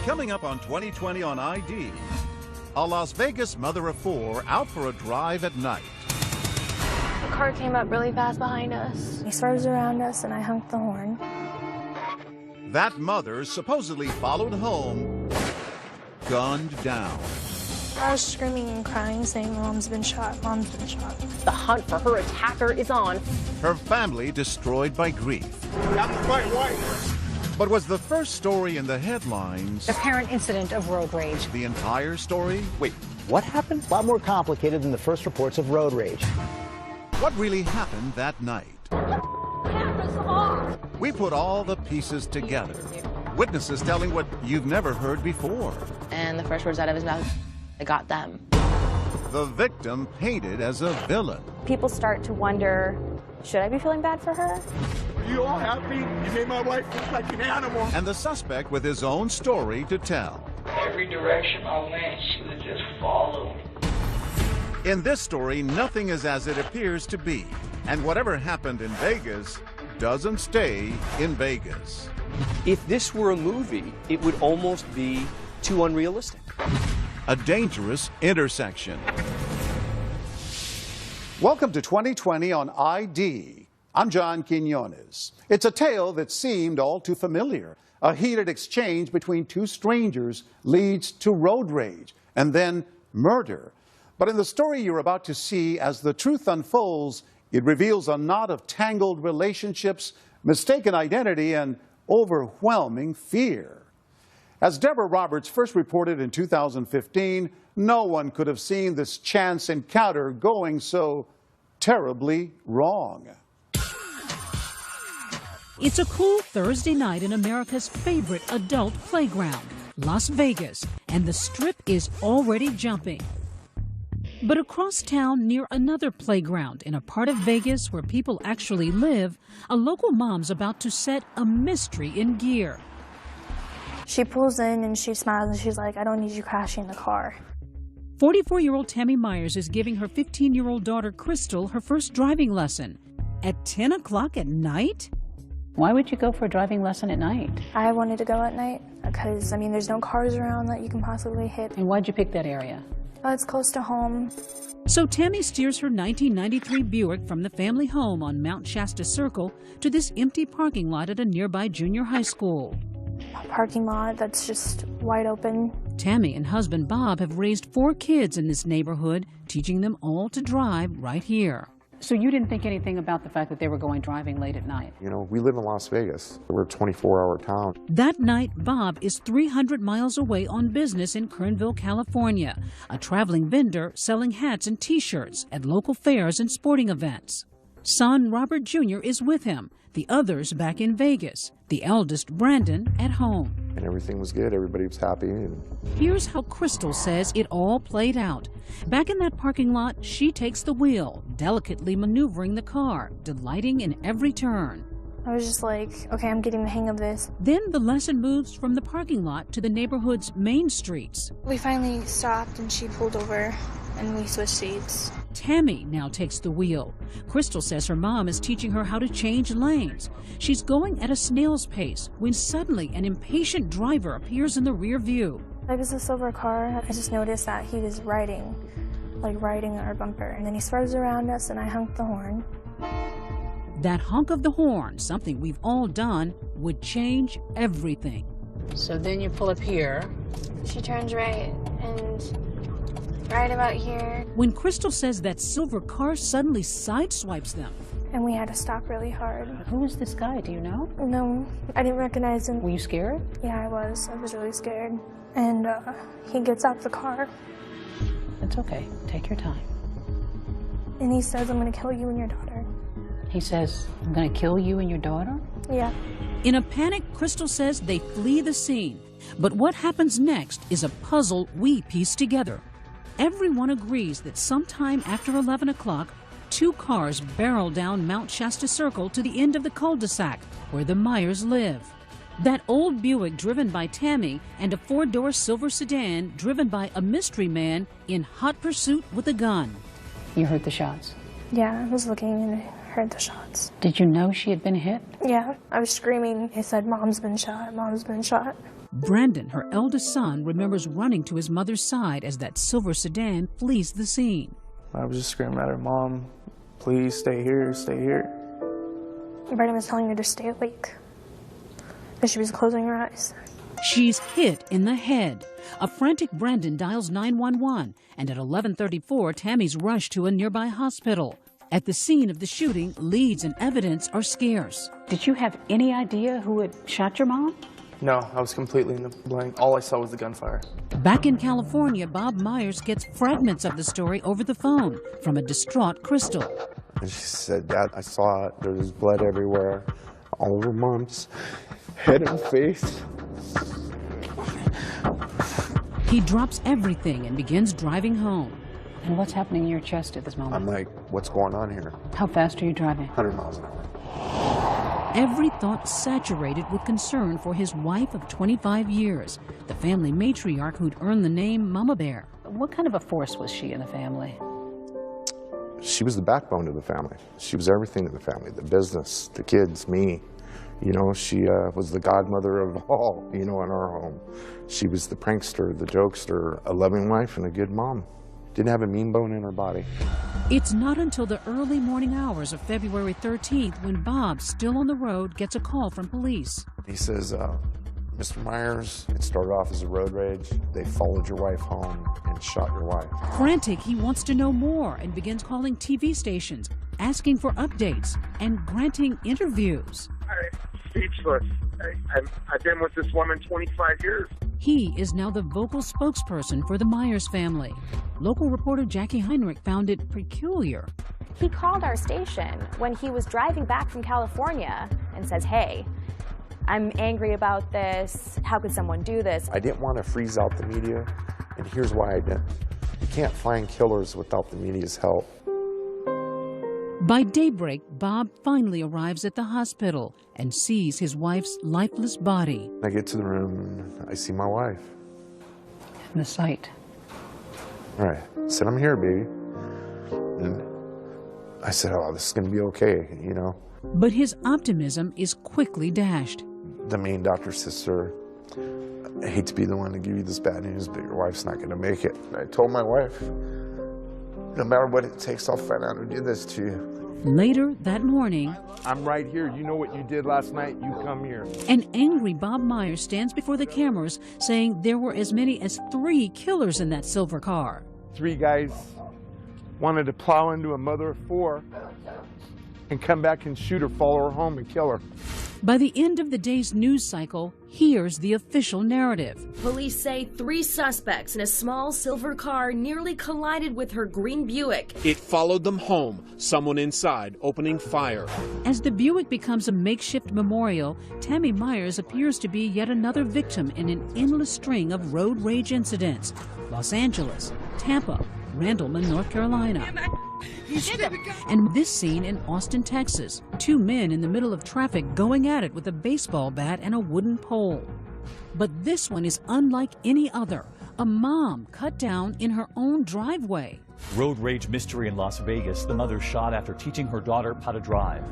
Coming up on 2020 on ID, a Las Vegas mother of four out for a drive at night. The car came up really fast behind us. He swerves around us and I honked the horn. That mother supposedly followed home, gunned down. I was screaming and crying, saying, "Mom's been shot, Mom's been shot." The hunt for her attacker is on. Her family destroyed by grief. I'm quite white. But was the first story in the headlines Apparent incident of road rage. the entire story? Wait, what happened? A lot more complicated than the first reports of road rage. What really happened that night? We put all the pieces together. Witnesses telling what you've never heard before. And the first words out of his mouth, I got them. The victim painted as a villain. People start to wonder, should I be feeling bad for her? You all happy? You made my wife look like an animal. And the suspect with his own story to tell. Every direction I went, she would just follow me. In this story, nothing is as it appears to be. And whatever happened in Vegas doesn't stay in Vegas. If this were a movie, it would almost be too unrealistic. A dangerous intersection. Welcome to 2020 on ID. I'm John Quinones. It's a tale that seemed all too familiar. A heated exchange between two strangers leads to road rage and then murder. But in the story you're about to see, as the truth unfolds, it reveals a knot of tangled relationships, mistaken identity, and overwhelming fear. As Deborah Roberts first reported in 2015, no one could have seen this chance encounter going so terribly wrong. It's a cool Thursday night in America's favorite adult playground, Las Vegas, and the Strip is already jumping. But across town, near another playground in a part of Vegas where people actually live, a local mom's about to set a mystery in gear. She pulls in and she smiles and she's like, "I don't need you crashing the car." 44-year-old Tammy Myers is giving her 15-year-old daughter, Crystal, her first driving lesson. At 10 o'clock at night? Why would you go for a driving lesson at night? I wanted to go at night because, there's no cars around that you can possibly hit. And why'd you pick that area? It's close to home. So Tammy steers her 1993 Buick from the family home on Mount Shasta Circle to this empty parking lot at a nearby junior high school. A parking lot that's just wide open. Tammy and husband Bob have raised 4 kids in this neighborhood, teaching them all to drive right here. So you didn't think anything about the fact that they were going driving late at night? We live in Las Vegas. We're a 24-hour town. That night, Bob is 300 miles away on business in Kernville, California, a traveling vendor selling hats and T-shirts at local fairs and sporting events. Son Robert Jr. is with him, the others back in Vegas, the eldest Brandon at home. And everything was good. Everybody was happy. Here's how Crystal says it all played out. Back in that parking lot, she takes the wheel, delicately maneuvering the car, delighting in every turn. I was just like, okay, I'm getting the hang of this. Then the lesson moves from the parking lot to the neighborhood's main streets. We finally stopped and she pulled over and we switched seats. Tammy now takes the wheel. Crystal says her mom is teaching her how to change lanes. She's going at a snail's pace when suddenly an impatient driver appears in the rear view. It was a silver car. I just noticed that he was riding our bumper. And then he swerves around us and I honked the horn. That honk of the horn, something we've all done, would change everything. So then you pull up here. She turns right and right about here. When Crystal says that silver car suddenly sideswipes them. And we had to stop really hard. Who is this guy? Do you know? No, I didn't recognize him. Were you scared? Yeah, I was. I was really scared. And he gets out the car. It's okay. Take your time. And he says, "I'm going to kill you and your daughter." He says, "I'm going to kill you and your daughter?" Yeah. In a panic, Crystal says they flee the scene. But what happens next is a puzzle we piece together. Everyone agrees that sometime after 11 o'clock, 2 cars barrel down Mount Shasta Circle to the end of the cul-de-sac where the Myers live. That old Buick driven by Tammy and a 4-door silver sedan driven by a mystery man in hot pursuit with a gun. You heard the shots? Yeah, I was looking and heard the shots. Did you know she had been hit? Yeah, I was screaming. He said, "Mom's been shot, Mom's been shot." Brandon, her eldest son, remembers running to his mother's side as that silver sedan flees the scene. I was just screaming at her, "Mom, please stay here, stay here." Brandon was telling her to stay awake, but she was closing her eyes. She's hit in the head. A frantic Brandon dials 911, and at 11:34, Tammy's rushed to a nearby hospital. At the scene of the shooting, leads and evidence are scarce. Did you have any idea who had shot your mom? No, I was completely in the blank. All I saw was the gunfire. Back in California, Bob Myers gets fragments of the story over the phone from a distraught Crystal. And she said, "Dad, I saw it. There was blood everywhere, all over Mom's head and face." He drops everything and begins driving home. And what's happening in your chest at this moment? I'm like, what's going on here? How fast are you driving? 100 miles an hour. Every thought saturated with concern for his wife of 25 years, the family matriarch who'd earned the name Mama Bear. What kind of a force was she in the family? She was the backbone of the family. She was everything to the family, the business, the kids, me. You know, she was the godmother of all, you know, in our home. She was the prankster, the jokester, a loving wife and a good mom. Didn't have a mean bone in her body. It's not until the early morning hours of February 13th when Bob, still on the road, gets a call from police. He says, "Mr. Myers, it started off as a road rage. They followed your wife home and shot your wife." Frantic, he wants to know more and begins calling TV stations, asking for updates and granting interviews. I'm speechless. I've been with this woman 25 years. He is now the vocal spokesperson for the Myers family. Local reporter Jackie Heinrich found it peculiar. He called our station when he was driving back from California and says, "Hey, I'm angry about this. How could someone do this?" I didn't want to freeze out the media, and here's why I didn't. You can't find killers without the media's help. By daybreak, Bob finally arrives at the hospital and sees his wife's lifeless body. I get to the room and I see my wife. In the sight. All right. I said, "I'm here, baby." And I said, "Oh, this is going to be okay, you know." But his optimism is quickly dashed. The main doctor's sister, "I hate to be the one to give you this bad news, but your wife's not going to make it." And I told my wife, "No matter what it takes, I'll find out who did this to you." Later that morning, I'm right here. You know what you did last night? You come here. an angry Bob Myers stands before the cameras saying there were as many as 3 killers in that silver car. 3 guys wanted to plow into a mother of 4 and come back and shoot her, follow her home, and kill her. By the end of the day's news cycle, here's the official narrative. Police say 3 suspects in a small silver car nearly collided with her green Buick. It followed them home, someone inside opening fire. As the Buick becomes a makeshift memorial, Tammy Myers appears to be yet another victim in an endless string of road rage incidents. Los Angeles, Tampa, Randleman, North Carolina. And this scene in Austin, Texas. 2 men in the middle of traffic going at it with a baseball bat and a wooden pole. But this one is unlike any other. A mom cut down in her own driveway. Road rage mystery in Las Vegas. The mother shot after teaching her daughter how to drive.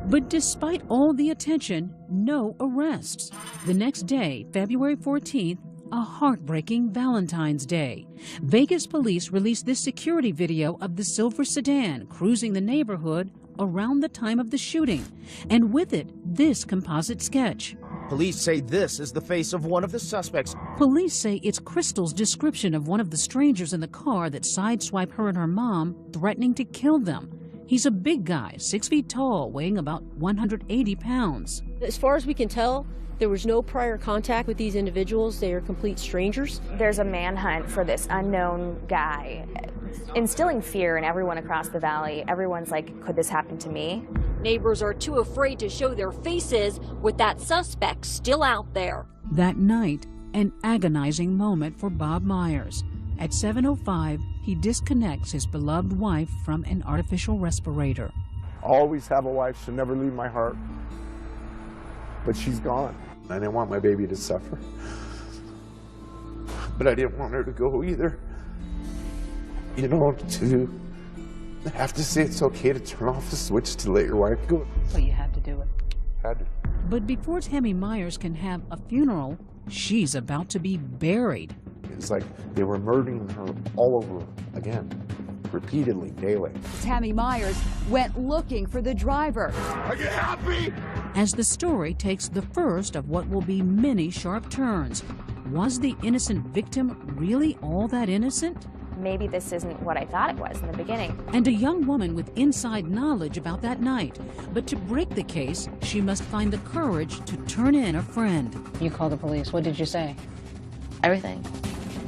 But despite all the attention, no arrests. The next day, February 14th, a heartbreaking Valentine's Day. Vegas police released this security video of the silver sedan cruising the neighborhood around the time of the shooting, and with it, this composite sketch. Police say this is the face of one of the suspects. Police say it's Crystal's description of one of the strangers in the car that sideswiped her and her mom, threatening to kill them. He's a big guy, 6 feet tall, weighing about 180 pounds. As far as we can tell, there was no prior contact with these individuals. They are complete strangers. There's a manhunt for this unknown guy, instilling fear in everyone across the valley. Everyone's like, could this happen to me? Neighbors are too afraid to show their faces with that suspect still out there. That night, an agonizing moment for Bob Myers. At 7:05, he disconnects his beloved wife from an artificial respirator. I'll always have a wife. She'll never leave my heart. But she's gone. I didn't want my baby to suffer, but I didn't want her to go either. You know, to have to say it's okay to turn off the switch to let your wife go. So you had to do it. Had to. But before Tammy Myers can have a funeral, she's about to be buried. It's like they were murdering her all over again, repeatedly, daily. Tammy Myers went looking for the driver. Are you happy? As the story takes the first of what will be many sharp turns, was the innocent victim really all that innocent? Maybe this isn't what I thought it was in the beginning. And a young woman with inside knowledge about that night. But to break the case, she must find the courage to turn in a friend. You called the police. What did you say? Everything.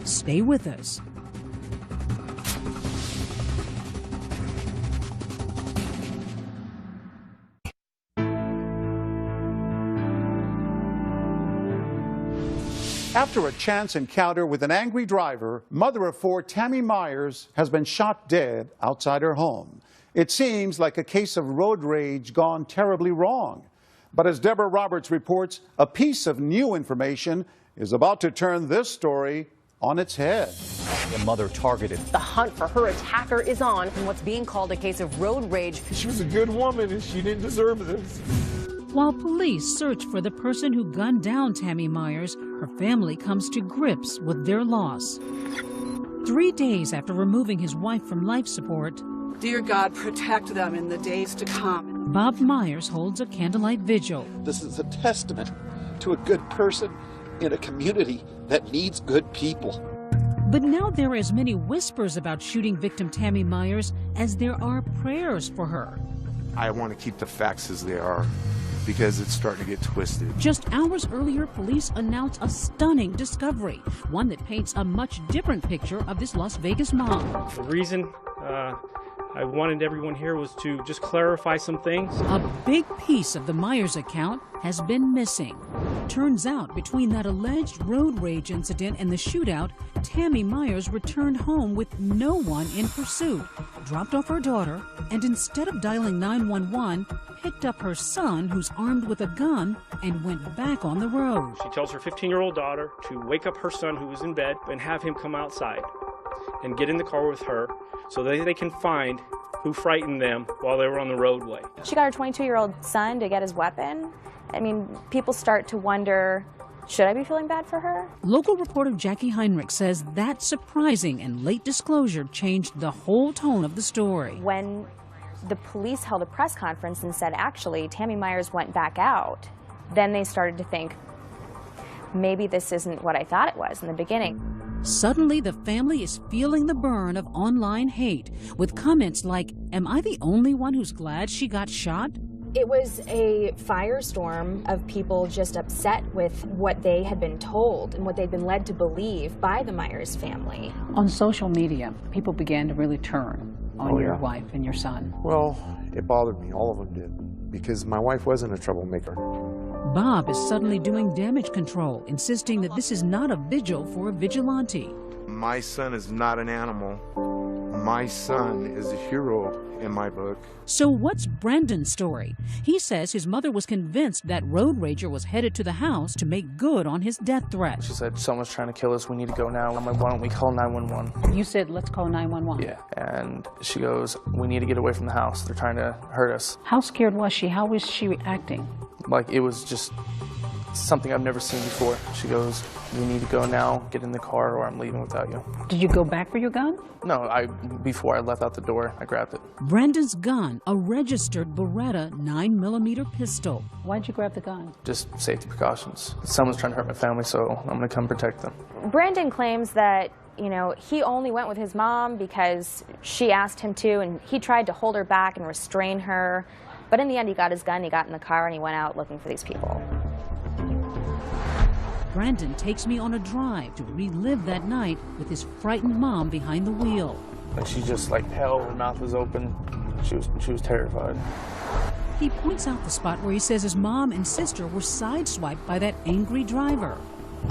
Stay with us. After a chance encounter with an angry driver, mother of 4 Tammy Myers has been shot dead outside her home. It seems like a case of road rage gone terribly wrong. But as Deborah Roberts reports, a piece of new information is about to turn this story on its head. A mother targeted. The hunt for her attacker is on in what's being called a case of road rage. She was a good woman and she didn't deserve this. While police search for the person who gunned down Tammy Myers, her family comes to grips with their loss. 3 days after removing his wife from life support, dear God, protect them in the days to come. Bob Myers holds a candlelight vigil. This is a testament to a good person in a community that needs good people. But now there are as many whispers about shooting victim Tammy Myers as there are prayers for her. I want to keep the facts as they are, because it's starting to get twisted. Just hours earlier, police announced a stunning discovery, one that paints a much different picture of this Las Vegas mom. The reason I wanted everyone here was to just clarify some things. A big piece of the Myers account has been missing. Turns out, between that alleged road rage incident and the shootout, Tammy Myers returned home with no one in pursuit, dropped off her daughter, and instead of dialing 911, picked up her son, who's armed with a gun, and went back on the road. She tells her 15-year-old daughter to wake up her son, who was in bed, and have him come outside and get in the car with her so that they can find who frightened them while they were on the roadway. She got her 22-year-old son to get his weapon. I mean, people start to wonder, should I be feeling bad for her? Local reporter Jackie Heinrich says that surprising and late disclosure changed the whole tone of the story. When the police held a press conference and said, actually, Tammy Myers went back out, then they started to think, maybe this isn't what I thought it was in the beginning. Suddenly, the family is feeling the burn of online hate, with comments like, "Am I the only one who's glad she got shot?" It was a firestorm of people just upset with what they had been told and what they'd been led to believe by the Myers family. On social media, people began to really turn on your wife and your son. Well, it bothered me. All of them did. Because my wife wasn't a troublemaker. Bob is suddenly doing damage control, insisting that this is not a vigil for a vigilante. My son is not an animal. My son is a hero in my book. So what's Brandon's story? He says his mother was convinced that road rager was headed to the house to make good on his death threat. She said, someone's trying to kill us, we need to go now. I'm like, why don't we call 911? You said, let's call 911. Yeah, and she goes, we need to get away from the house. They're trying to hurt us. How scared was she? How was she reacting? Like, it was just something I've never seen before. She goes, we need to go now, get in the car, or I'm leaving without you. Did you go back for your gun? No, before I left out the door, I grabbed it. Brandon's gun, a registered Beretta 9mm pistol. Why'd you grab the gun? Just safety precautions. Someone's trying to hurt my family, so I'm gonna come protect them. Brandon claims that, you know, he only went with his mom because she asked him to, and he tried to hold her back and restrain her. But in the end, he got his gun, he got in the car, and he went out looking for these people. Brandon takes me on a drive to relive that night with his frightened mom behind the wheel. And she just, like, hell, her mouth was open. She was terrified. He points out the spot where he says his mom and sister were sideswiped by that angry driver.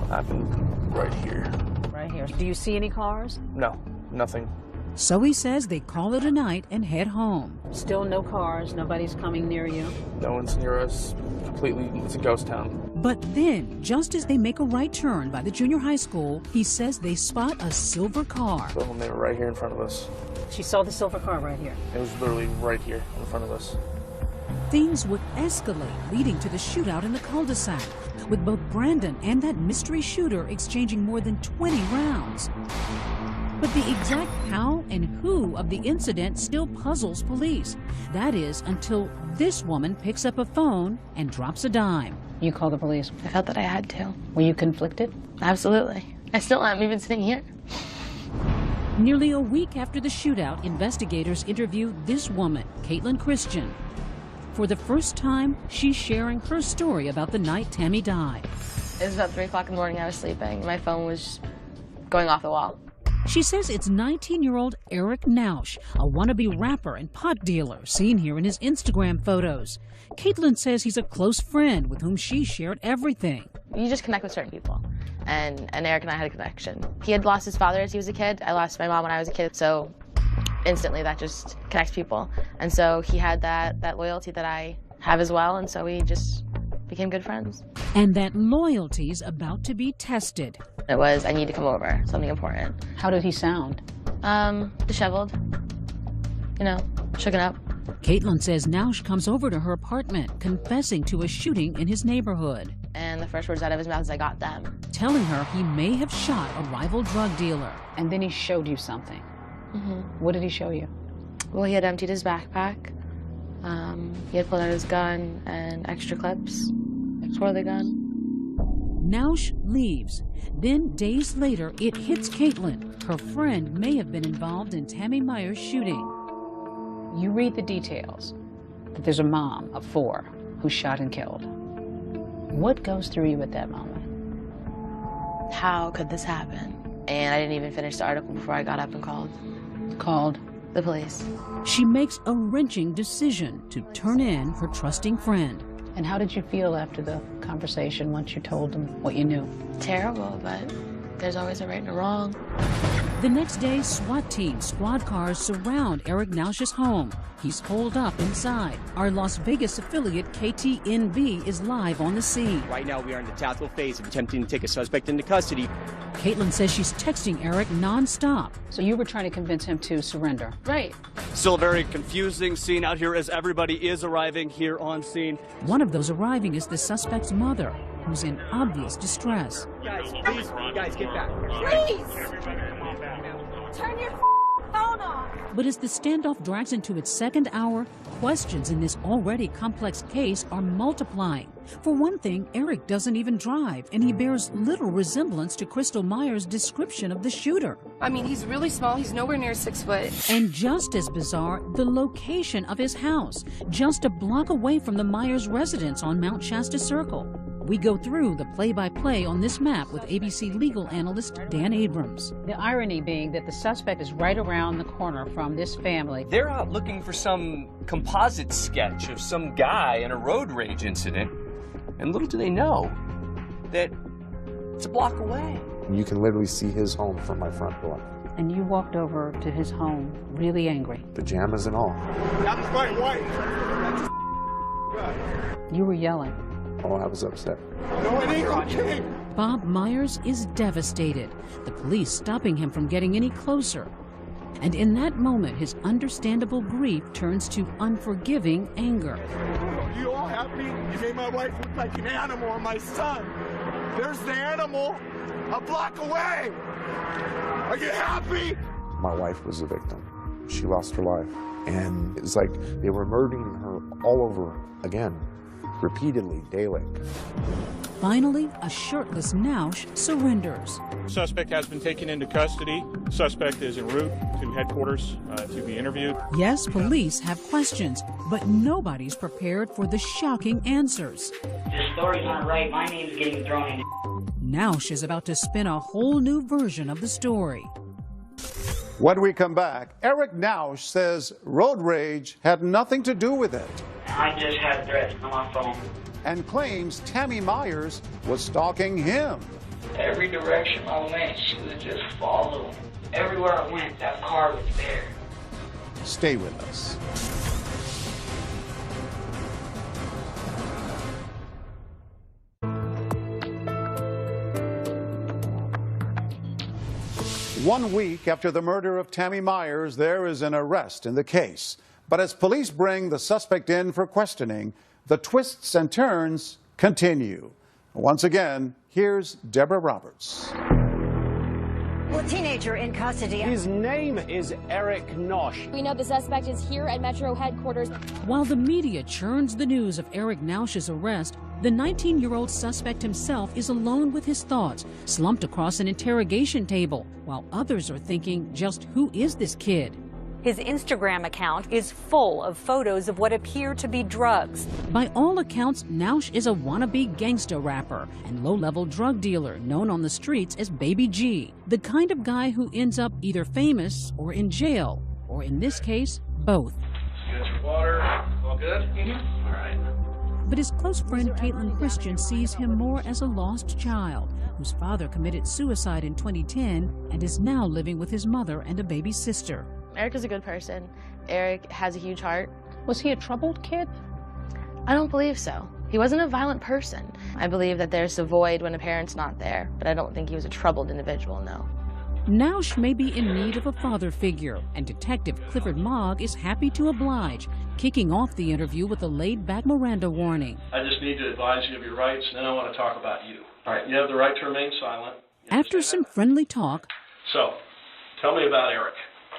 Happened right here. Right here. Do you see any cars? No, nothing. So he says they call it a night and head home. Still no cars, nobody's coming near you. No one's near us. Completely, it's a ghost town. But then, just as they make a right turn by the junior high school, he says they spot a silver car. So they were right here in front of us. She saw the silver car right here. It was literally right here in front of us. Things would escalate, leading to the shootout in the cul-de-sac, with both Brandon and that mystery shooter exchanging more than 20 rounds. But the exact how and who of the incident still puzzles police. That is, until this woman picks up a phone and drops a dime. You called the police. I felt that I had to. Were you conflicted? Absolutely. I still am, even sitting here. Nearly a week after the shootout, investigators interview this woman, Caitlin Christian. For the first time, she's sharing her story about the night Tammy died. It was about 3 o'clock in the morning. I was sleeping. My phone was going off the wall. She says it's 19-year-old Eric Nausch, a wannabe rapper and pot dealer seen here in his Instagram photos. Caitlin says he's a close friend with whom she shared everything. You just connect with certain people, and Eric and I had a connection. He had lost his father as he was a kid. I lost my mom when I was a kid, so instantly that just connects people. And so he had that loyalty that I have as well, and so we just became good friends. And that loyalty's about to be tested. It was, I need to come over, something important. How did he sound? Disheveled, you know, shooken up. Caitlin says Nausch comes over to her apartment, confessing to a shooting in his neighborhood. And the first words out of his mouth is, I got them. Telling her he may have shot a rival drug dealer. And then he showed you something. Mm-hmm. What did he show you? Well, he had emptied his backpack. He had pulled out his gun and extra clips for the gun. Nausch leaves. Then, days later, it hits Caitlin. Her friend may have been involved in Tammy Myers' shooting. You read the details, that there's a mom of 4 who's shot and killed. What goes through you at that moment? How could this happen? And I didn't even finish the article before I got up and called. Called? The police. She makes a wrenching decision to turn in her trusting friend. And how did you feel after the conversation once you told them what you knew? Terrible, but there's always a right and a wrong. The next day, SWAT team squad cars surround Eric Nausch's home. He's holed up inside. Our Las Vegas affiliate, KTNV, is live on the scene. Right now, we are in the tactical phase of attempting to take a suspect into custody. Caitlin says she's texting Eric nonstop. So you were trying to convince him to surrender? Right. Still a very confusing scene out here as everybody is arriving here on scene. One of those arriving is the suspect's mother, who's in obvious distress. Guys, please, guys, get back. Please! Turn your phone off! But as the standoff drags into its second hour, questions in this already complex case are multiplying. For one thing, Eric doesn't even drive, and he bears little resemblance to Crystal Myers' description of the shooter. I mean, he's really small. He's nowhere near 6 foot. And just as bizarre, the location of his house, just a block away from the Myers residence on Mount Shasta Circle. We go through the play-by-play on this map with ABC legal analyst Dan Abrams. The irony being that the suspect is right around the corner from this family. They're out looking for some composite sketch of some guy in a road rage incident, and little do they know that it's a block away. You can literally see his home from my front door. And you walked over to his home really angry. Pajamas and all. That's my wife. You were yelling. Oh, I was upset. No, it ain't okay. Bob Myers is devastated, the police stopping him from getting any closer. And in that moment, his understandable grief turns to unforgiving anger. You all happy? You made my wife look like an animal and my son. There's the animal a block away. Are you happy? My wife was a victim. She lost her life. And it's like they were murdering her all over again. Repeatedly, daily. Finally, a shirtless Nausch surrenders. Suspect has been taken into custody. Suspect is en route to headquarters to be interviewed. Yes, police have questions, but nobody's prepared for the shocking answers. This story's not right. My name's getting thrown in. Nausch is about to spin a whole new version of the story. When we come back, Eric Nausch says road rage had nothing to do with it. I just had threats on my phone. And claims Tammy Myers was stalking him. Every direction I went, she would just follow. Everywhere I went, that car was there. Stay with us. 1 week after the murder of Tammy Myers, there is an arrest in the case. But as police bring the suspect in for questioning, the twists and turns continue. Once again, here's Deborah Roberts. Well, teenager in custody. His name is Eric Nausch. We know the suspect is here at Metro headquarters. While the media churns the news of Eric Nausch's arrest, the 19-year-old suspect himself is alone with his thoughts, slumped across an interrogation table, while others are thinking, just who is this kid? His Instagram account is full of photos of what appear to be drugs. By all accounts, Nausch is a wannabe gangster rapper and low-level drug dealer known on the streets as Baby G, the kind of guy who ends up either famous or in jail, or in this case, both. You got your water? All good? Mm-hmm. All right. But his close friend Caitlin Christian sees him more as a lost child whose father committed suicide in 2010 and is now living with his mother and a baby sister. Eric is a good person. Eric has a huge heart. Was he a troubled kid? I don't believe so. He wasn't a violent person. I believe that there's a void when a parent's not there, but I don't think he was a troubled individual, no. Nausch may be in need of a father figure, and Detective Clifford Mogg is happy to oblige, kicking off the interview with a laid-back Miranda warning. I just need to advise you of your rights, and then I want to talk about you. All right, you have the right to remain silent. After some friendly talk, So, tell me about Eric.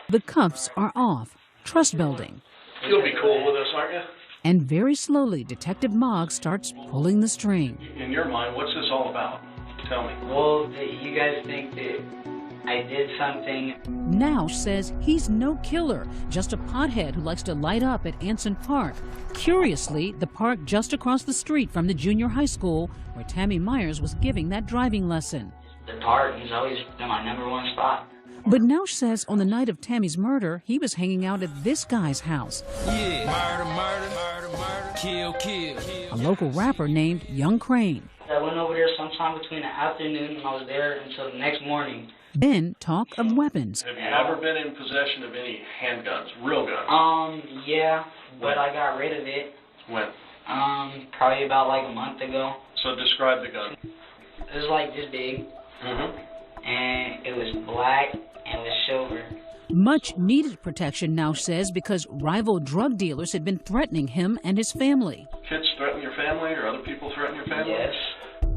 the cuffs are off, trust building. You'll be cool with us, aren't you? And very slowly, Detective Mogg starts pulling the string. In your mind, what's this all about? Tell me. Well, you guys think that I did something? Nausch says he's no killer, just a pothead who likes to light up at Anson Park. Curiously, the park just across the street from the junior high school where Tammy Myers was giving that driving lesson. The park has always been my #1 spot. But Nausch says on the night of Tammy's murder, he was hanging out at this guy's house. Yeah, murder, murder, murder, murder, kill, kill. A local rapper named Young Crane. I went over there sometime between the afternoon and I was there until the next morning. Then talk of weapons. Have you ever been in possession of any handguns, real guns? Yeah, but I got rid of it. When? Probably about like a month ago. So describe the gun. It was like this big, Mm-hmm. and it was black and it was silver. Much needed protection, Nausch says, because rival drug dealers had been threatening him and his family. Kids threaten your family or other people threaten your family? Yes.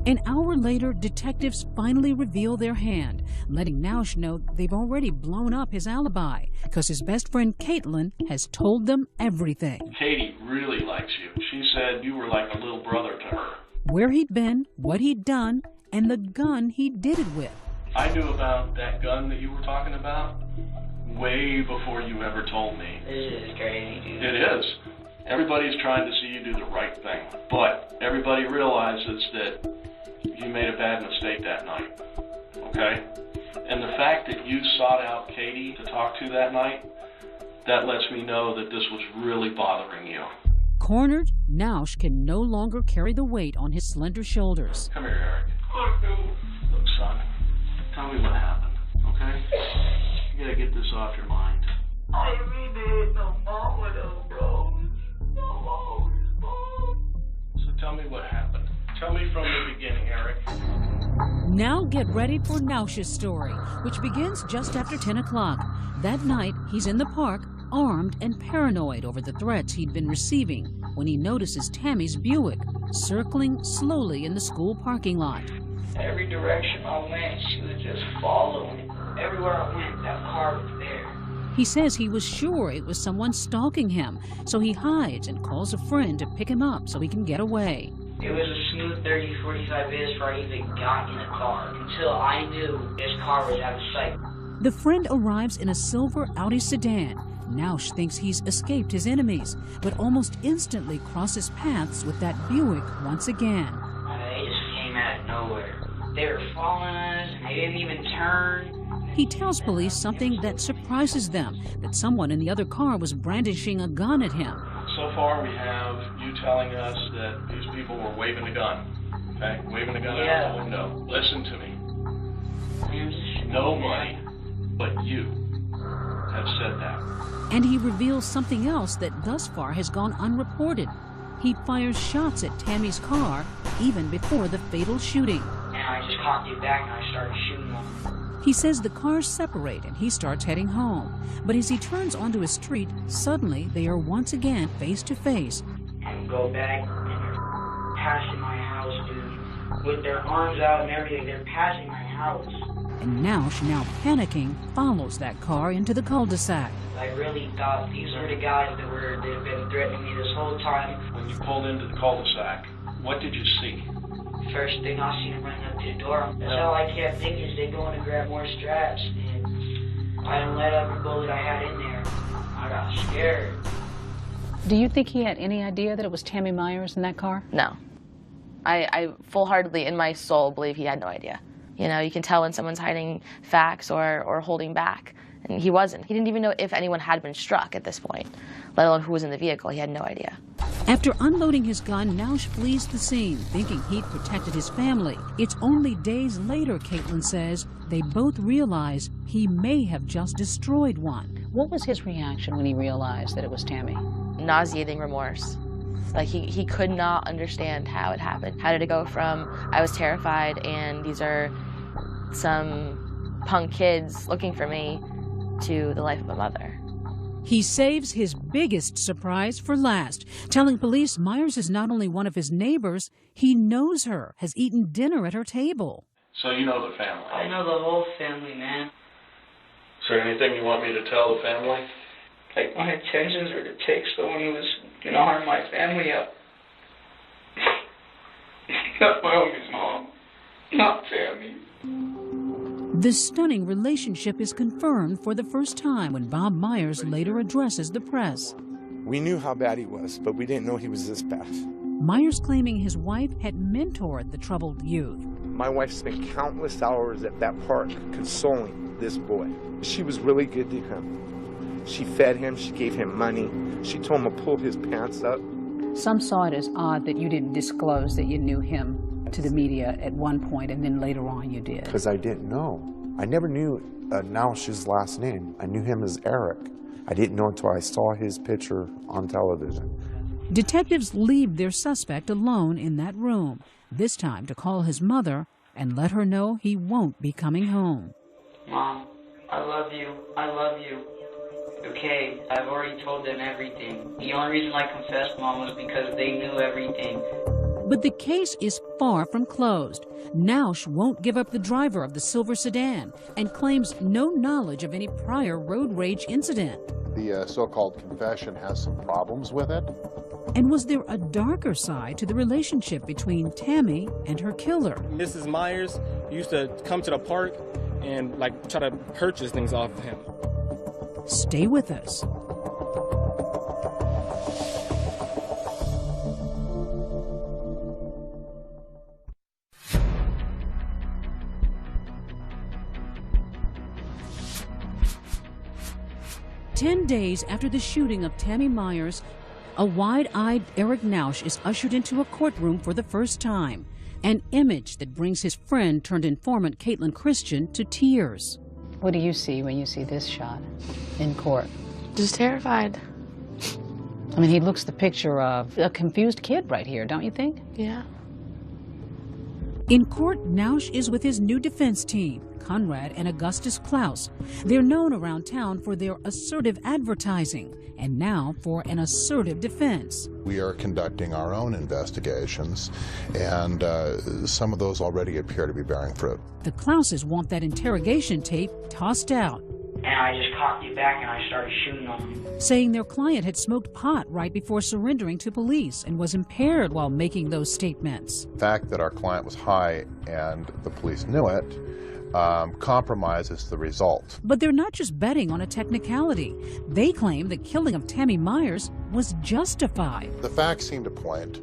An hour later, detectives finally reveal their hand, letting Nausch know they've already blown up his alibi, because his best friend Caitlin has told them everything. Katie really likes you. She said you were like a little brother to her. Where he'd been, what he'd done, and the gun he did it with. I knew about that gun that you were talking about way before you ever told me. This is crazy, dude. It is. Everybody's trying to see you do the right thing, but everybody realizes that you made a bad mistake that night, okay? And the fact that you sought out Katie to talk to that night, that lets me know that this was really bothering you. Cornered, Nausch can no longer carry the weight on his slender shoulders. Come here, Eric. Look, son, tell me what happened, okay? You gotta get this off your mind. I really no more of those. So tell me what happened. Tell me from the beginning, Eric. Now get ready for Nausch's story, which begins just after 10 o'clock. That night, he's in the park, armed and paranoid over the threats he'd been receiving, when he notices Tammy's Buick circling slowly in the school parking lot. Every direction I went, she was just following. Everywhere I went, that car was there. He says he was sure it was someone stalking him, so he hides and calls a friend to pick him up so he can get away. It was a smooth 30, 45 minutes before I even got in the car, until I knew this car was out of sight. The friend arrives in a silver Audi sedan. Nausch thinks he's escaped his enemies, but almost instantly crosses paths with that Buick once again. They just came out of nowhere. They were following us, and they didn't even turn. He tells police something that surprises them, that someone in the other car was brandishing a gun at him. So far, we have you telling us that these people were waving a gun, okay? Waving a gun out the window. Listen to me. Nobody but you have said that. And he reveals something else that thus far has gone unreported. He fires shots at Tammy's car even before the fatal shooting. And I just cocked it back and I started shooting them. He says the cars separate and he starts heading home. But as he turns onto a street, suddenly they are once again face to face. And go back and they're passing my house, dude. With their arms out and everything, they're passing my house. And Nausch, now panicking, follows that car into the cul-de-sac. I really thought these were the guys they've been threatening me this whole time. When you pulled into the cul-de-sac, what did you see? First thing I seen them running up to the door. That's all I kept thinking is they going to grab more straps. And I didn't let up the bullet I had in there. I got scared. Do you think he had any idea that it was Tammy Myers in that car? No. I full-heartedly, in my soul, believe he had no idea. You know, you can tell when someone's hiding facts or holding back. And he wasn't. He didn't even know if anyone had been struck at this point, let alone who was in the vehicle. He had no idea. After unloading his gun, Nausch flees the scene, thinking he'd protected his family. It's only days later, Caitlin says, they both realize he may have just destroyed one. What was his reaction when he realized that it was Tammy? Nauseating remorse. Like, he could not understand how it happened. How did it go from, I was terrified and these are some punk kids looking for me, to the life of a mother. He saves his biggest surprise for last, telling police Myers is not only one of his neighbors, he knows her, has eaten dinner at her table. So you know the family? I know the whole family, man. Is there anything you want me to tell the family? Like, my intentions were to take someone who was going to harm my family up. Not my homie's mom. Not Tammy. The stunning relationship is confirmed for the first time when Bob Myers later addresses the press. We knew how bad he was, but we didn't know he was this bad. Myers claiming his wife had mentored the troubled youth. My wife spent countless hours at that park consoling this boy. She was really good to him. She fed him, she gave him money, she told him to pull his pants up. Some saw it as odd that you didn't disclose that you knew him to the media at one point, and then later on you did. Because I didn't know. I never knew Nausch's last name. I knew him as Eric. I didn't know until I saw his picture on television. Detectives leave their suspect alone in that room, this time to call his mother and let her know he won't be coming home. Mom, I love you. I love you. Okay, I've already told them everything. The only reason I confessed, Mom, was because they knew everything. But the case is far from closed. Nausch won't give up the driver of the silver sedan and claims no knowledge of any prior road rage incident. The so-called confession has some problems with it. And was there a darker side to the relationship between Tammy and her killer? Mrs. Myers used to come to the park and try to purchase things off of him. Stay with us. "10 days after the shooting of Tammy Myers, a wide-eyed Eric Nausch is ushered into a courtroom for the first time, an image that brings his friend turned informant Caitlin Christian to tears. What do you see when you see this shot in court? Just terrified. I mean, he looks the picture of a confused kid right here, don't you think? Yeah. In court, Nausch is with his new defense team, Conrad and Augustus Klaus. They're known around town for their assertive advertising, and now for an assertive defense. We are conducting our own investigations, and some of those already appear to be bearing fruit. The Klauses want that interrogation tape tossed out, And I just cocked it back and I started shooting on him. saying their client had smoked pot right before surrendering to police and was impaired while making those statements. The fact that our client was high and the police knew it compromises the result. But they're not just betting on a technicality. They claim the killing of Tammy Myers was justified. The facts seem to point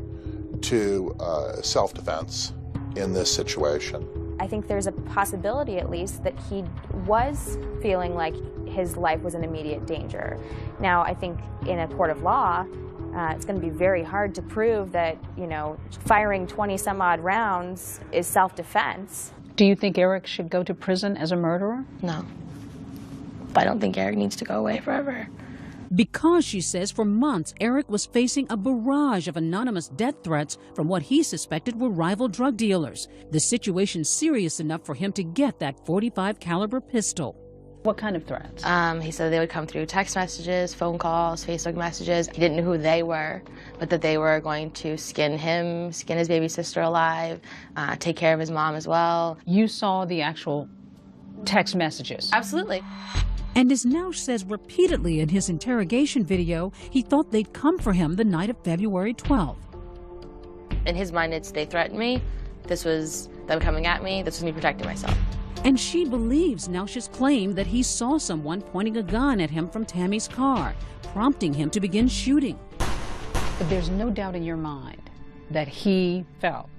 to self-defense in this situation. I think there's a possibility, at least, that he was feeling like his life was in immediate danger. Now, I think in a court of law, it's going to be very hard to prove that, firing 20-some-odd rounds is self-defense. Do you think Eric should go to prison as a murderer? No. But I don't think Eric needs to go away forever. Because, she says, for months Eric was facing a barrage of anonymous death threats from what he suspected were rival drug dealers. The situation serious enough for him to get that .45 caliber pistol. What kind of threats? He said they would come through text messages, phone calls, Facebook messages. He didn't know who they were, but that they were going to skin him, skin his baby sister alive, take care of his mom as well. You saw the actual text messages? Absolutely. And as Nausch says repeatedly in his interrogation video, he thought they'd come for him the night of February 12th. In his mind, it's they threatened me. This was them coming at me. This was me protecting myself. And she believes Nausch's claim that he saw someone pointing a gun at him from Tammy's car, prompting him to begin shooting. But there's no doubt in your mind that he felt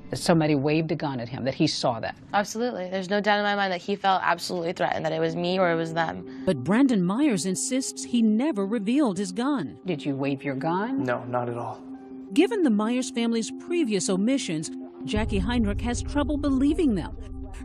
that somebody waved a gun at him, that he saw that. Absolutely. There's no doubt in my mind that he felt absolutely threatened, that it was me or it was them. But Brandon Myers insists he never revealed his gun. Did you wave your gun? No, not at all. Given the Myers family's previous omissions, Jackie Heinrich has trouble believing them.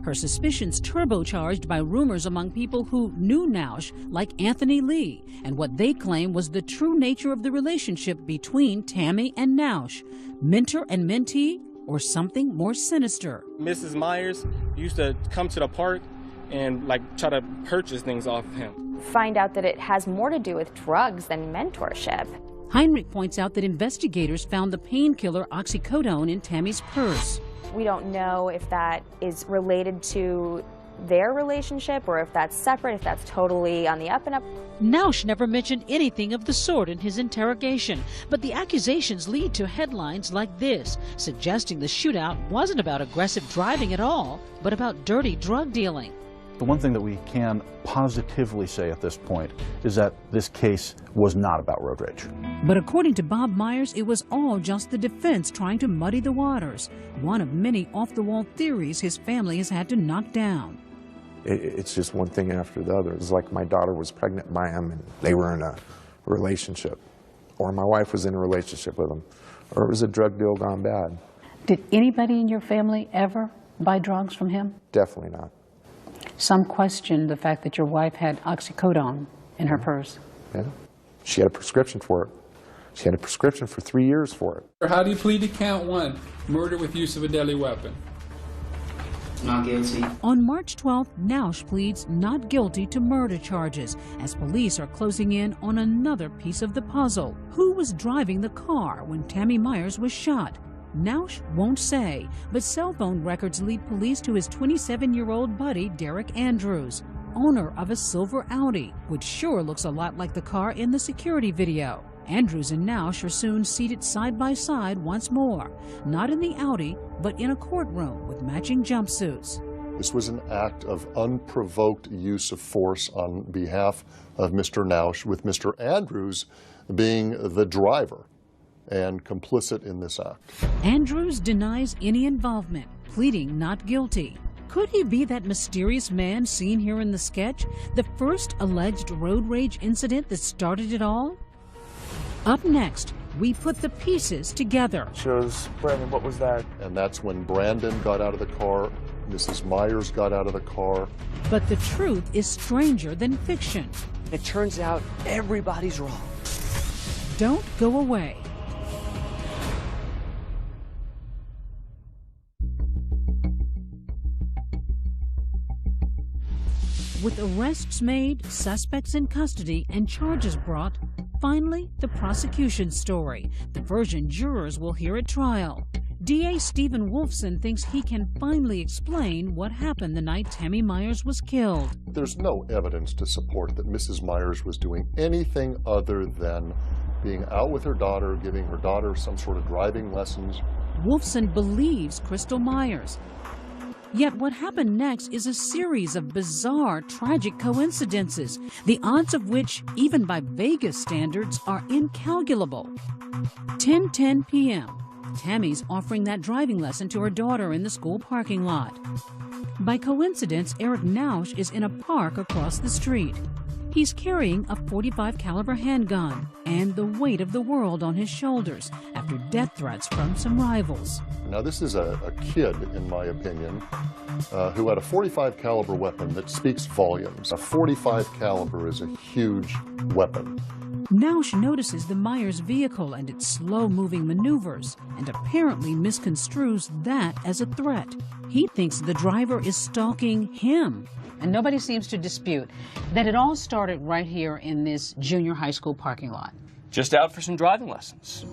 Her suspicions turbocharged by rumors among people who knew Nausch, like Anthony Lee, and what they claim was the true nature of the relationship between Tammy and Nausch, mentor and mentee, or something more sinister. Mrs. Myers used to come to the park and try to purchase things off of him. Find out that it has more to do with drugs than mentorship. Heinrich points out that investigators found the painkiller oxycodone in Tammy's purse. We don't know if that is related to their relationship or if that's separate, if that's totally on the up and up. Nausch never mentioned anything of the sort in his interrogation, but the accusations lead to headlines like this, suggesting the shootout wasn't about aggressive driving at all, but about dirty drug dealing. The one thing that we can positively say at this point is that this case was not about road rage. But according to Bob Myers, it was all just the defense trying to muddy the waters, one of many off-the-wall theories his family has had to knock down. It's just one thing after the other. It's like my daughter was pregnant by him and they were in a relationship, or my wife was in a relationship with him, or it was a drug deal gone bad. Did anybody in your family ever buy drugs from him? Definitely not. Some questioned the fact that your wife had oxycodone in her purse. Yeah. She had a prescription for it. She had a prescription for 3 years for it. How do you plead to count 1, murder with use of a deadly weapon? Not guilty. On March 12th, Nausch pleads not guilty to murder charges as police are closing in on another piece of the puzzle. Who was driving the car when Tammy Myers was shot? Nausch won't say, but cell phone records lead police to his 27-year-old buddy, Derek Andrews, owner of a silver Audi, which sure looks a lot like the car in the security video. Andrews and Nausch are soon seated side by side once more, not in the Audi, but in a courtroom with matching jumpsuits. This was an act of unprovoked use of force on behalf of Mr. Nausch, with Mr. Andrews being the driver and complicit in this act. Andrews denies any involvement, pleading not guilty. Could he be that mysterious man seen here in the sketch, the first alleged road rage incident that started it all? Up next, we put the pieces together. Shows, Brandon, what was that? And that's when Brandon got out of the car, Mrs. Myers got out of the car. But the truth is stranger than fiction. It turns out everybody's wrong. Don't go away. With arrests made, suspects in custody, and charges brought, finally, the prosecution's story, the version jurors will hear at trial. DA Stephen Wolfson thinks he can finally explain what happened the night Tammy Myers was killed. There's no evidence to support that Mrs. Myers was doing anything other than being out with her daughter, giving her daughter some sort of driving lessons. Wolfson believes Crystal Myers. Yet what happened next is a series of bizarre, tragic coincidences, the odds of which, even by Vegas standards, are incalculable. 10:10 p.m. Tammy's offering that driving lesson to her daughter in the school parking lot. By coincidence, Eric Nausch is in a park across the street. He's carrying a .45 caliber handgun and the weight of the world on his shoulders after death threats from some rivals. Now this is a kid, in my opinion, who had a .45 caliber weapon that speaks volumes. A .45 caliber is a huge weapon. Nausch notices the Myers vehicle and its slow-moving maneuvers and apparently misconstrues that as a threat. He thinks the driver is stalking him. And nobody seems to dispute that it all started right here in this junior high school parking lot. Just out for some driving lessons.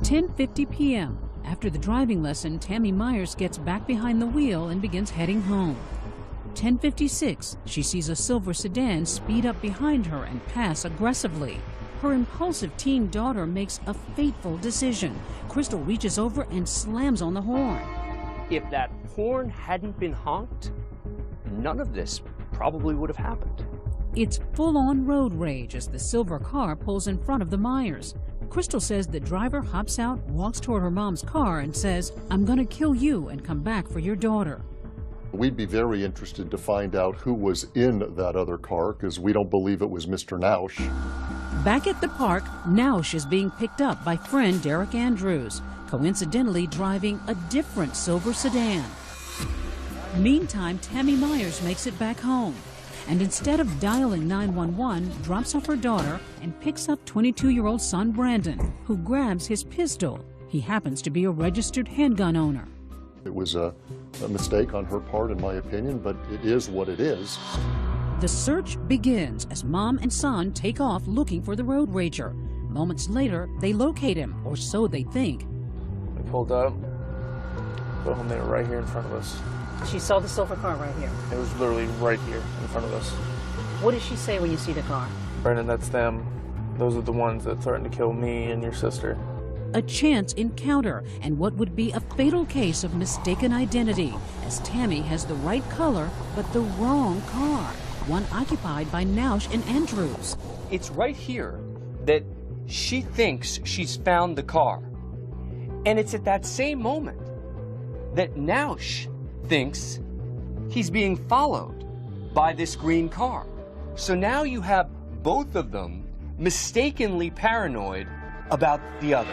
10:50 p.m. After the driving lesson, Tammy Myers gets back behind the wheel and begins heading home. 10:56, she sees a silver sedan speed up behind her and pass aggressively. Her impulsive teen daughter makes a fateful decision. Crystal reaches over and slams on the horn. If that horn hadn't been honked, none of this probably would have happened. It's full-on road rage as the silver car pulls in front of the Myers. Crystal says the driver hops out, walks toward her mom's car and says, "I'm gonna kill you and come back for your daughter." We'd be very interested to find out who was in that other car, because we don't believe it was Mr. Nausch. Back at the park, Nausch is being picked up by friend Derek Andrews, coincidentally driving a different silver sedan. Meantime, Tammy Myers makes it back home, and instead of dialing 911, drops off her daughter and picks up 22-year-old son Brandon, who grabs his pistol. He happens to be a registered handgun owner. It was a mistake on her part, in my opinion, but it is what it is. The search begins as mom and son take off looking for the road rager. Moments later, they locate him, or so they think. We pulled up. Boom, they were right here in front of us. She saw the silver car right here. It was literally right here in front of us. What does she say when you see the car? Brandon, that's them. Those are the ones that threatened to kill me and your sister. A chance encounter and what would be a fatal case of mistaken identity, as Tammy has the right color but the wrong car, one occupied by Nausch and Andrews. It's right here that she thinks she's found the car. And it's at that same moment that Nausch thinks he's being followed by this green car. So now you have both of them mistakenly paranoid about the other.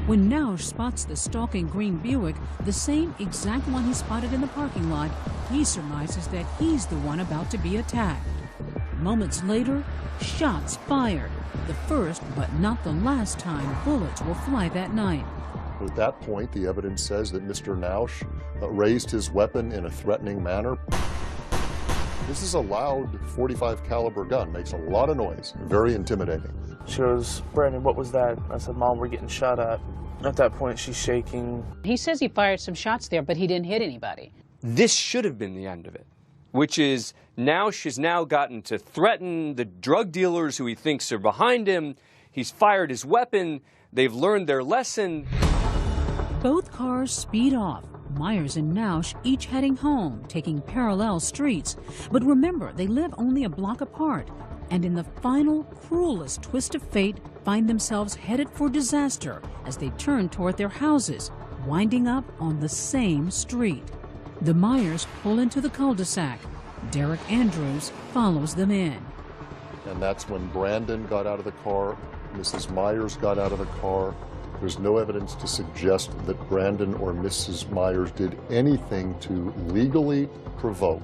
When Nausch spots the stalking green Buick, the same exact one he spotted in the parking lot, he surmises that he's the one about to be attacked. Moments later, shots fired. The first, but not the last time bullets will fly that night. At that point, the evidence says that Mr. Nausch raised his weapon in a threatening manner. This is a loud .45 caliber gun, makes a lot of noise, very intimidating. She goes, "Brandon, what was that?" I said, "Mom, we're getting shot at." At that point, she's shaking. He says he fired some shots there, but he didn't hit anybody. This should have been the end of it, which is Nausch has now gotten to threaten the drug dealers who he thinks are behind him. He's fired his weapon. They've learned their lesson. Both cars speed off. Myers and Nausch each heading home, taking parallel streets. But remember, they live only a block apart, and in the final, cruelest twist of fate, find themselves headed for disaster as they turn toward their houses, winding up on the same street. The Myers pull into the cul-de-sac. Derek Andrews follows them in. And that's when Brandon got out of the car, Mrs. Myers got out of the car. There's no evidence to suggest that Brandon or Mrs. Myers did anything to legally provoke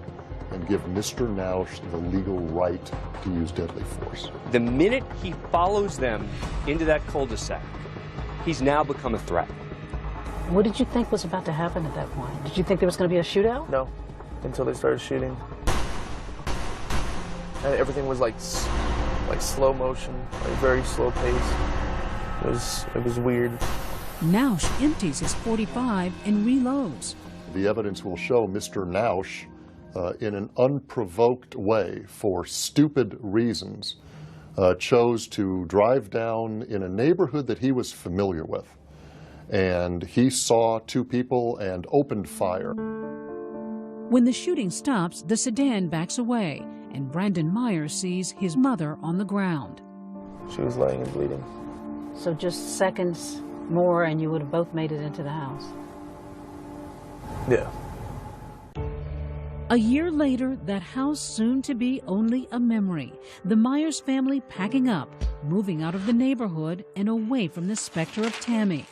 and give Mr. Nausch the legal right to use deadly force. The minute he follows them into that cul-de-sac, he's now become a threat. What did you think was about to happen at that point? Did you think there was going to be a shootout? No, until they started shooting. And everything was like slow motion, like very slow pace. It was weird. Nausch empties his .45 and reloads. The evidence will show Mr. Nausch, in an unprovoked way, for stupid reasons, chose to drive down in a neighborhood that he was familiar with. And he saw two people and opened fire. When the shooting stops, the sedan backs away, and Brandon Myers sees his mother on the ground. She was laying and bleeding. So just seconds more and you would have both made it into the house. Yeah. A year later, that house soon to be only a memory. The Myers family packing up, moving out of the neighborhood and away from the specter of Tammy.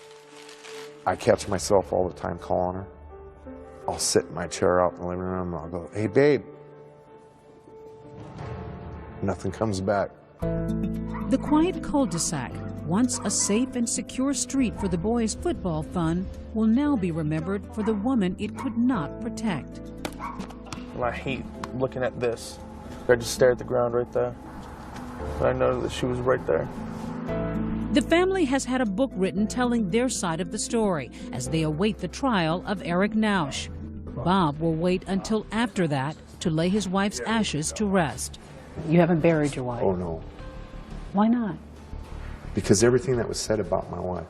I catch myself all the time calling her. I'll sit in my chair out in the living room and I'll go, "Hey, babe." Nothing comes back. The quiet cul-de-sac, once a safe and secure street for the boys' football fun, will now be remembered for the woman it could not protect. I hate looking at this. I just stare at the ground right there. But I know that she was right there. The family has had a book written telling their side of the story as they await the trial of Eric Nausch. Bob will wait until after that to lay his wife's ashes to rest. You haven't buried your wife? Oh, no. Why not? Because everything that was said about my wife.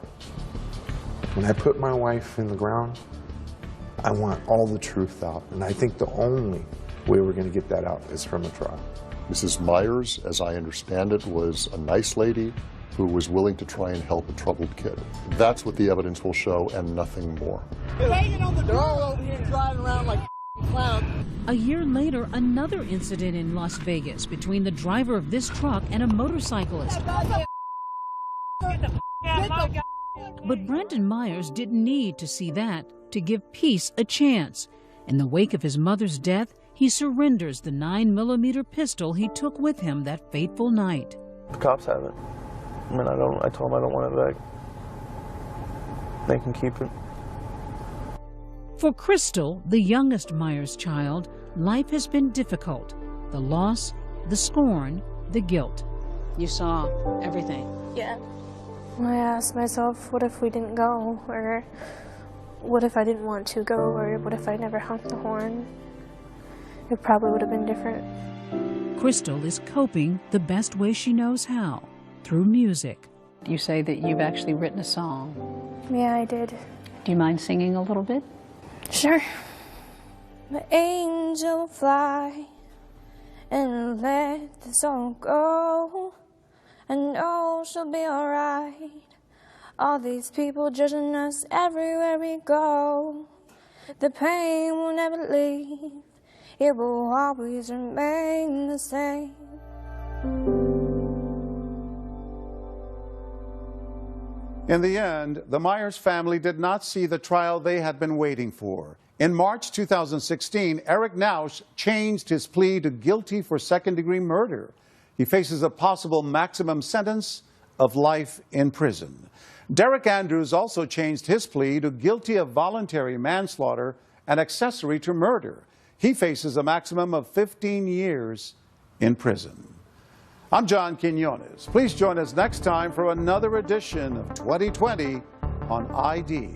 When I put my wife in the ground, I want all the truth out. And I think the only way we're going to get that out is from a trial. Mrs. Myers, as I understand it, was a nice lady who was willing to try and help a troubled kid. That's what the evidence will show and nothing more. They're all over here driving around like clowns. A year later, another incident in Las Vegas between the driver of this truck and a motorcyclist. But Brandon Myers didn't need to see that to give peace a chance. In the wake of his mother's death, he surrenders the 9mm pistol he took with him that fateful night. The cops have it. I mean, I told them I don't want it back. They can keep it. For Crystal, the youngest Myers child, life has been difficult. The loss, the scorn, the guilt. You saw everything. Yeah. I asked myself, what if we didn't go? Or what if I didn't want to go? Or what if I never honked the horn? It probably would have been different. Crystal is coping the best way she knows how, through music. You say that you've actually written a song. Yeah, I did. Do you mind singing a little bit? Sure. The angel will fly and let the soul go. I know she'll be alright. All these people judging us everywhere we go. The pain will never leave. It will always remain the same. In the end, the Myers family did not see the trial they had been waiting for. In March 2016, Eric Nausch changed his plea to guilty for second-degree murder. He faces a possible maximum sentence of life in prison. Derek Andrews also changed his plea to guilty of voluntary manslaughter and accessory to murder. He faces a maximum of 15 years in prison. I'm John Quinones. Please join us next time for another edition of 2020 on ID.